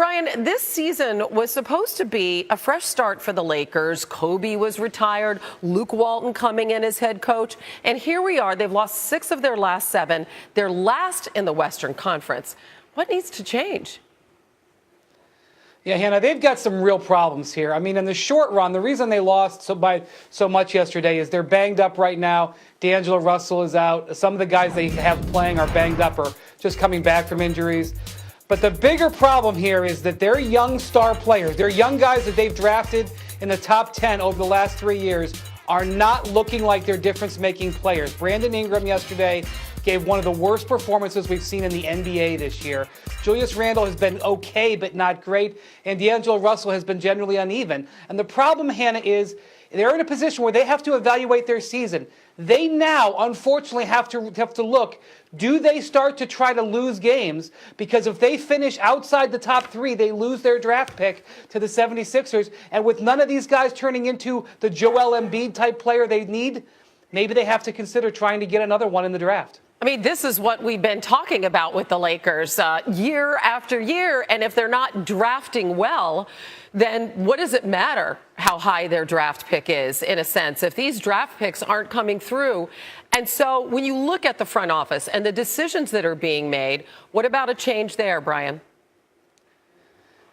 Brian, this season was supposed to be a fresh start for the Lakers. Kobe was retired, Luke Walton coming in as head coach, and here we are. They've lost 6 of their last 7. They're last in the Western Conference. What needs to change? Yeah, Hannah, they've got some real problems here. I mean, in the short run, the reason they lost by so much yesterday is they're banged up right now. D'Angelo Russell is out. Some of the guys they have playing are banged up or just coming back from injuries. But the bigger problem here is that their young star players, their young guys that they've drafted in the top 10 over the last 3 years, are not looking like they're difference-making players. Brandon Ingram yesterday gave one of the worst performances we've seen in the NBA this year. Julius Randle has been okay, but not great. And D'Angelo Russell has been generally uneven. And the problem, Hannah, is they're in a position where they have to evaluate their season. They now, unfortunately, have to look, do they start to try to lose games? Because if they finish outside the top 3, they lose their draft pick to the 76ers. And with none of these guys turning into the Joel Embiid type player they need, maybe they have to consider trying to get another one in the draft. I mean, this is what we've been talking about with the Lakers year after year. And if they're not drafting well, then what does it matter how high their draft pick is, in a sense, if these draft picks aren't coming through? And so when you look at the front office and the decisions that are being made, what about a change there, Brian?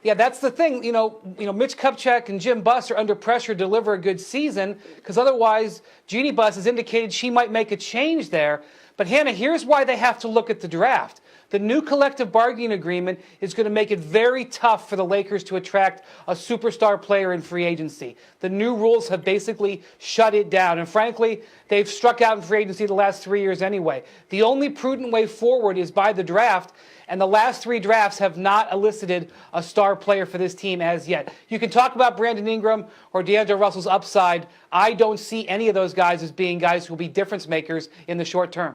Yeah, that's the thing. You know, Mitch Kupchak and Jim Buss are under pressure to deliver a good season because otherwise Jeannie Buss has indicated she might make a change there. But Hannah, here's why they have to look at the draft. The new collective bargaining agreement is going to make it very tough for the Lakers to attract a superstar player in free agency. The new rules have basically shut it down. And frankly, they've struck out in free agency the last 3 years anyway. The only prudent way forward is by the draft. And the last 3 drafts have not elicited a star player for this team as yet. You can talk about Brandon Ingram or D'Angelo Russell's upside. I don't see any of those guys as being guys who will be difference makers in the short term.